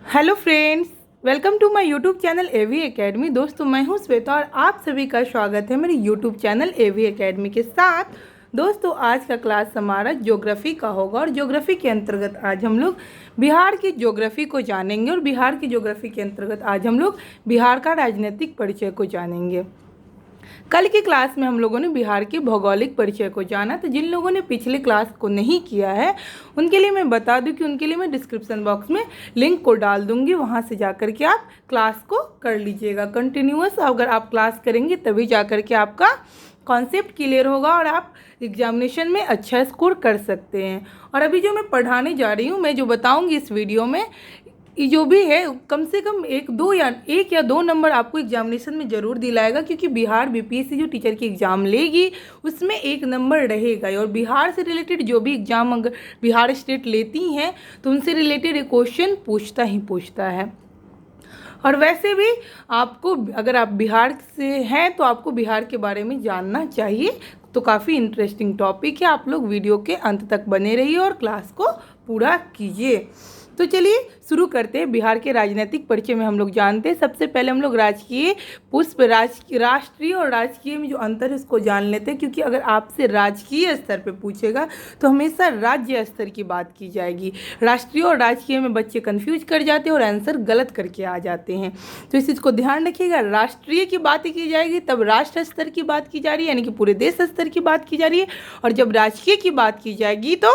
Hello friends, welcome to my YouTube channel AV academy. दोस्तों, मैं हूं श्वेता और आप सभी का स्वागत है मेरे यूट्यूब चैनल एवी एकेडमी के साथ। दोस्तों, आज का क्लास हमारा ज्योग्राफी का होगा और ज्योग्राफी के अंतर्गत आज हम लोग बिहार की ज्योग्राफी को जानेंगे और बिहार की ज्योग्राफी के अंतर्गत आज हम लोग बिहार का राजनीतिक परिचय को जानेंगे। कल की क्लास में हम लोगों ने बिहार के भौगोलिक परिचय को जाना। तो जिन लोगों ने पिछले क्लास को नहीं किया है उनके लिए मैं बता दूं कि उनके लिए मैं डिस्क्रिप्शन बॉक्स में लिंक को डाल दूंगी, वहां से जाकर के आप क्लास को कर लीजिएगा। कंटिन्यूअस अगर आप क्लास करेंगे तभी जाकर के आपका कॉन्सेप्ट क्लियर होगा और आप एग्जामिनेशन में अच्छा स्कोर कर सकते हैं। और अभी जो मैं पढ़ाने जा रही हूँ, मैं जो बताऊँगी इस वीडियो में, ये जो भी है कम से कम एक या दो नंबर आपको एग्जामिनेशन में ज़रूर दिलाएगा, क्योंकि बिहार बीपीएससी जो टीचर की एग्ज़ाम लेगी उसमें एक नंबर रहेगा। और बिहार से रिलेटेड जो भी एग्ज़ाम अगर बिहार स्टेट लेती हैं तो उनसे रिलेटेड एक क्वेश्चन पूछता ही पूछता है। और वैसे भी आपको, अगर आप बिहार से हैं तो आपको बिहार के बारे में जानना चाहिए। तो काफ़ी इंटरेस्टिंग टॉपिक है, आप लोग वीडियो के अंत तक बने रहिए और क्लास को पूरा कीजिए। तो चलिए शुरू करते हैं। बिहार के राजनीतिक परिचय में हम लोग जानते हैं। सबसे पहले हम लोग राजकीय पुष्प, राष्ट्रीय और राजकीय में जो अंतर है उसको जान लेते हैं, क्योंकि अगर आपसे राजकीय स्तर पे पूछेगा तो हमेशा राज्य स्तर की बात की जाएगी। राष्ट्रीय और राजकीय में बच्चे कंफ्यूज कर जाते हैं और आंसर गलत करके आ जाते हैं, तो इस चीज़ को ध्यान रखिएगा। राष्ट्रीय की बात की जाएगी तब राष्ट्र स्तर की बात की जा रही है, यानी कि पूरे देश स्तर की बात की जा रही है। और जब राजकीय की बात की जाएगी तो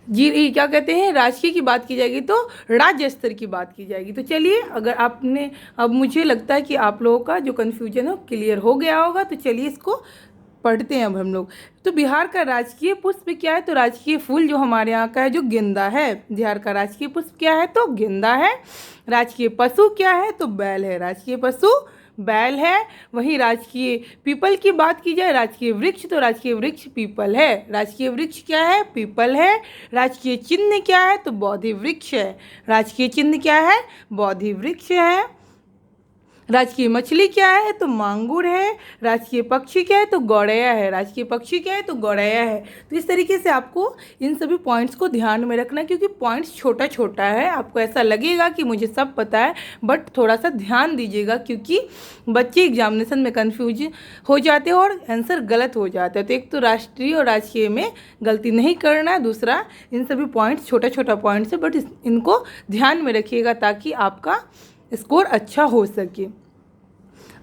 क्या कहते हैं, राजकीय की बात की जाएगी तो राज्य स्तर की बात की जाएगी। तो चलिए, अगर आपने, अब मुझे लगता है कि आप लोगों का जो कन्फ्यूजन है क्लियर हो गया होगा। तो चलिए इसको पढ़ते हैं अब हम लोग। तो बिहार का राजकीय पुष्प क्या है? तो राजकीय फूल जो हमारे यहाँ का है जो गेंदा है। बिहार का राजकीय पुष्प क्या है? तो गेंदा है। राजकीय पशु क्या है? तो बैल है। राजकीय पशु बैल है। वहीं राजकीय पीपल की बात की जाए, राजकीय वृक्ष, तो राजकीय वृक्ष पीपल है। राजकीय वृक्ष क्या है? पीपल है। राजकीय चिन्ह क्या है? तो बोधि वृक्ष है। राजकीय चिन्ह क्या है? बोधि वृक्ष है। राजकीय मछली क्या है? तो मांगुर है। राजकीय पक्षी क्या है? तो गौरैया है। राजकीय पक्षी क्या है? तो गौरैया है। तो इस तरीके से आपको इन सभी पॉइंट्स को ध्यान में रखना, क्योंकि पॉइंट्स छोटा छोटा है। आपको ऐसा लगेगा कि मुझे सब पता है, बट थोड़ा सा ध्यान दीजिएगा, क्योंकि बच्चे एग्जामिनेशन में कन्फ्यूज हो जाते हैं और आंसर गलत हो जाता है। तो एक तो राष्ट्रीय और राजकीय में गलती नहीं करना है, दूसरा इन सभी पॉइंट्स छोटा छोटा पॉइंट्स है, बट इनको ध्यान में रखिएगा ताकि आपका स्कोर अच्छा हो सके।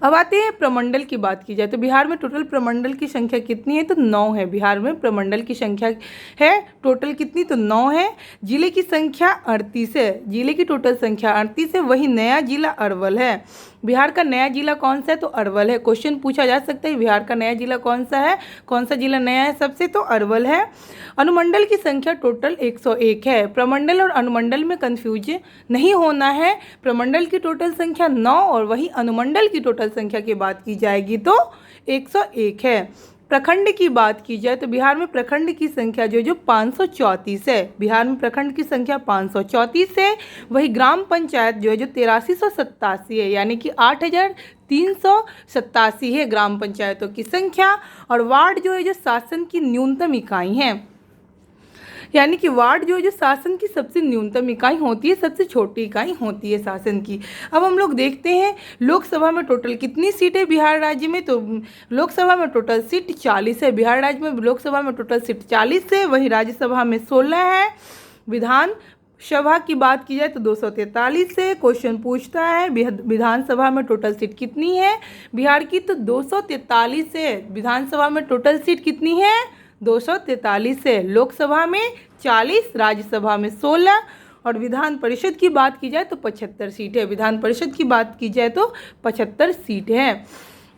अब आते हैं प्रमंडल की बात की जाए तो बिहार में टोटल प्रमंडल की संख्या कितनी है? तो 9 है। बिहार में प्रमंडल की संख्या है टोटल कितनी? तो 9 है। जिले की संख्या 38 है। जिले की टोटल संख्या 38 है। वही नया जिला अरवल है। बिहार का नया जिला कौन सा है? तो अरवल है। क्वेश्चन पूछा जा सकता है बिहार का नया जिला कौन सा है, कौन सा जिला नया है सबसे? तो अरवल है। अनुमंडल की संख्या टोटल 101 है। प्रमंडल और अनुमंडल में कंफ्यूज नहीं होना है। प्रमंडल की टोटल संख्या 9 और वही अनुमंडल की टोटल संख्या की बात की जाएगी तो 101 है। प्रखंड की बात की जाए तो बिहार में प्रखंड की संख्या जो 534 है। बिहार में प्रखंड की संख्या 534 है। वही ग्राम पंचायत जो 8387 है, यानी कि 8387 है ग्राम पंचायतों की संख्या। और वार्ड जो शासन की न्यूनतम इकाई है, यानी कि वार्ड जो शासन की सबसे न्यूनतम इकाई होती है, सबसे छोटी इकाई होती है शासन की। अब हम लोग देखते हैं लोकसभा में टोटल कितनी सीट है बिहार राज्य में। तो लोकसभा में टोटल सीट 40 है। बिहार राज्य में लोकसभा में टोटल सीट 40 है। वहीं राज्यसभा में 16 है। विधान सभा की बात की जाए तो 243 है। क्वेश्चन पूछता है विधानसभा में टोटल सीट कितनी है बिहार की? तो 243 है। विधानसभा में टोटल सीट कितनी है? 243 है। लोकसभा में 40, राज्यसभा में 16 और विधान परिषद की बात की जाए तो 75 सीट है। विधान परिषद की बात की जाए तो 75 सीट है।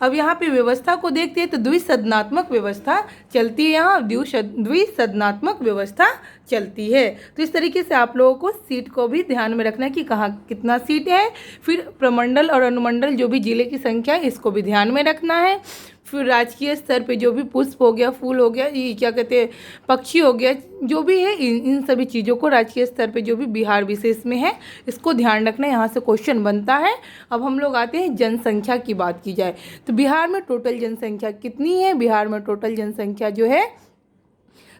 अब यहाँ पे व्यवस्था को देखते हैं तो द्विसदनात्मक व्यवस्था चलती है। यहाँ द्विसदनात्मक व्यवस्था चलती है। तो इस तरीके से आप लोगों को सीट को भी ध्यान में रखना है कि कहाँ कितना सीट है। फिर प्रमंडल और अनुमंडल जो भी जिले की संख्या है इसको भी ध्यान में रखना है। फिर राजकीय स्तर पे जो भी पुष्प हो गया, फूल हो गया, ये क्या कहते हैं, पक्षी हो गया, जो भी है इन सभी चीज़ों को राजकीय स्तर पे जो भी बिहार विशेष में है इसको ध्यान रखना है। यहाँ से क्वेश्चन बनता है। अब हम लोग आते हैं जनसंख्या की बात की जाए तो बिहार में टोटल जनसंख्या कितनी है? बिहार में टोटल जनसंख्या जो है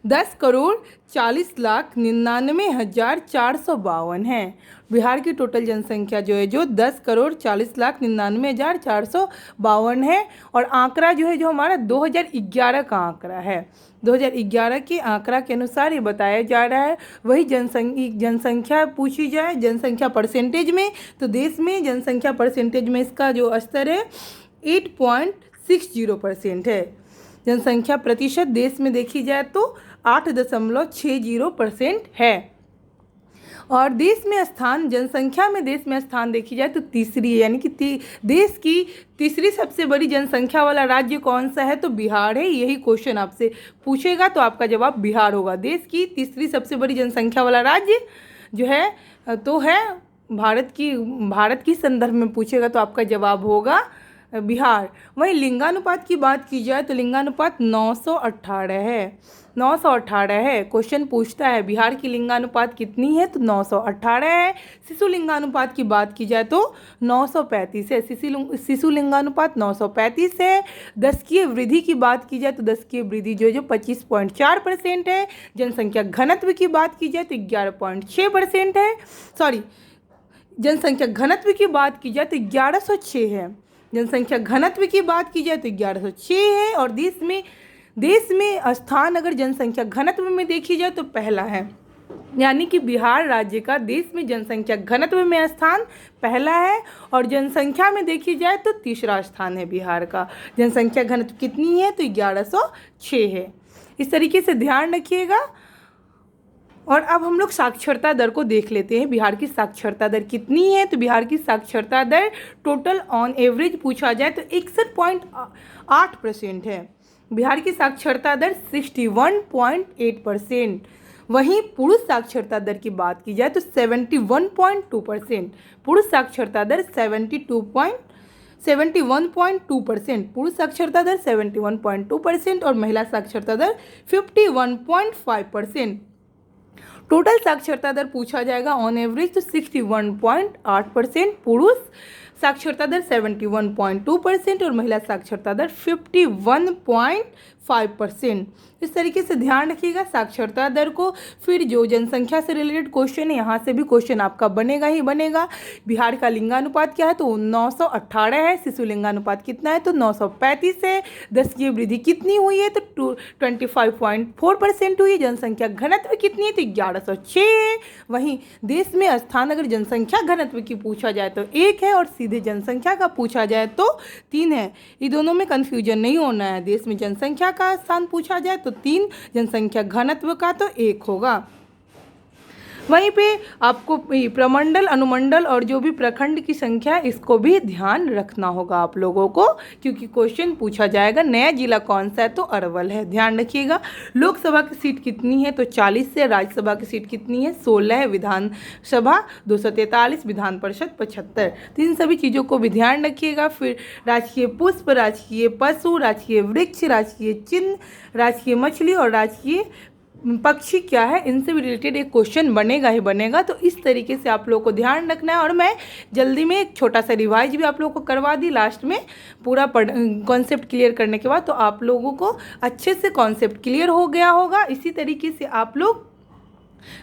10,40,99,452 है। बिहार की टोटल जनसंख्या जो है जो 10,40,99,452 है। और आंकड़ा जो है जो हमारा 2011 का आंकड़ा है। 2011 के आंकड़ा के अनुसार ये बताया जा रहा है। वही जनसंख्या पूछी जाए जनसंख्या परसेंटेज में, तो देश में जनसंख्या परसेंटेज में इसका जो स्तर है 8.60% है। जनसंख्या प्रतिशत देश में देखी जाए तो 8.60% है। और देश में स्थान, जनसंख्या में देश में स्थान देखी जाए तो तीसरी, यानी कि देश की तीसरी सबसे बड़ी जनसंख्या वाला राज्य कौन सा है, तो बिहार है। यही क्वेश्चन आपसे पूछेगा तो आपका जवाब बिहार होगा। देश की तीसरी सबसे बड़ी जनसंख्या वाला राज्य जो है तो है भारत की संदर्भ में पूछेगा तो आपका जवाब होगा बिहार। वहीं लिंगानुपात की बात की जाए तो लिंगानुपात 918 है। 918 है। क्वेश्चन पूछता है बिहार की लिंगानुपात कितनी है, तो 918 है। शिशु लिंगानुपात की बात की जाए तो 935 है। शिशु लिंगानुपात 935 है। दशकीय वृद्धि की बात की जाए तो दशकीय वृद्धि जो 25.4% है। जनसंख्या घनत्व की बात की जाए तो 11.6% है। जनसंख्या घनत्व की बात की जाए तो 1106 है। जनसंख्या घनत्व की बात की जाए तो 1106 है। और देश में स्थान अगर जनसंख्या घनत्व में देखी जाए तो पहला है, यानी कि बिहार राज्य का देश में जनसंख्या घनत्व में स्थान पहला है। और जनसंख्या में देखी जाए तो तीसरा स्थान है बिहार का। जनसंख्या घनत्व कितनी है, तो 1106 है। इस तरीके से ध्यान रखिएगा। और अब हम लोग साक्षरता दर को देख लेते हैं। बिहार की साक्षरता दर कितनी है, तो बिहार की साक्षरता दर टोटल ऑन एवरेज पूछा जाए तो 61.8% है। बिहार की साक्षरता दर 61.8%। वहीं पुरुष साक्षरता दर की बात की जाए तो 71.2%। पुरुष साक्षरता दर 71.2%। पुरुष साक्षरता दर 71.2% और महिला साक्षरता दर 51.5%। टोटल साक्षरता दर पूछा जाएगा ऑन एवरेज तो 61.8%। पुरुष साक्षरता दर 71.2% और महिला साक्षरता दर 51.5%। इस तरीके से ध्यान रखिएगा साक्षरता दर को। फिर जो जनसंख्या से रिलेटेड क्वेश्चन है यहाँ से भी क्वेश्चन आपका बनेगा ही बनेगा। बिहार का लिंगानुपात क्या है, तो 918 है। शिशु लिंगानुपात कितना है, तो 935 है। दशकीय वृद्धि कितनी हुई है, तो 25.4% हुई है। जनसंख्या घनत्व कितनी है, तो 1106 है। वहीं देश में स्थान अगर जनसंख्या घनत्व की पूछा जाए तो 1 है और सीधे जनसंख्या का पूछा जाए तो 3 है। ये दोनों में कन्फ्यूजन नहीं होना है। देश में जनसंख्या का स्थान पूछा जाए तो 3, जनसंख्या घनत्व का तो 1 होगा। वहीं पे आपको प्रमंडल, अनुमंडल और जो भी प्रखंड की संख्या है इसको भी ध्यान रखना होगा आप लोगों को, क्योंकि क्वेश्चन पूछा जाएगा नया जिला कौन सा है, तो अरवल है। ध्यान रखिएगा। लोकसभा की सीट कितनी है, तो 40 है। राज्यसभा की सीट कितनी है, 16 है। विधानसभा 243, विधान परिषद 75। तो इन सभी चीज़ों को भी ध्यान रखिएगा। फिर राजकीय पुष्प, राजकीय पशु, राजकीय वृक्ष, राजकीय चिन्ह, राजकीय मछली और राजकीय पक्षी क्या है, इनसे भी रिलेटेड एक क्वेश्चन बनेगा ही बनेगा। तो इस तरीके से आप लोगों को ध्यान रखना है। और मैं जल्दी में एक छोटा सा रिवाइज भी आप लोगों को करवा दी लास्ट में, पूरा कॉन्सेप्ट क्लियर करने के बाद, तो आप लोगों को अच्छे से कॉन्सेप्ट क्लियर हो गया होगा। इसी तरीके से आप लोग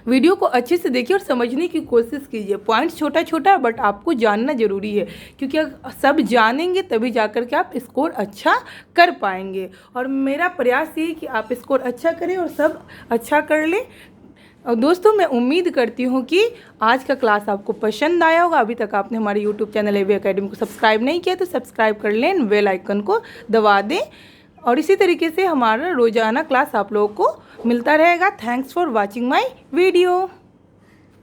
वीडियो को अच्छे से देखिए और समझने की कोशिश कीजिए। पॉइंट्स छोटा छोटा है बट आपको जानना ज़रूरी है, क्योंकि सब जानेंगे तभी जाकर के आप स्कोर अच्छा कर पाएंगे। और मेरा प्रयास ये है कि आप स्कोर अच्छा करें और सब अच्छा कर लें। और दोस्तों मैं उम्मीद करती हूँ कि आज का क्लास आपको पसंद आया होगा। अभी तक आपने हमारे यूट्यूब चैनल एवी एकेडमी को सब्सक्राइब नहीं किया तो सब्सक्राइब कर लें, बेल आइकन को दबा दें। और इसी तरीके से हमारा रोज़ाना क्लास आप लोगों को मिलता रहेगा। Thanks for watching my video.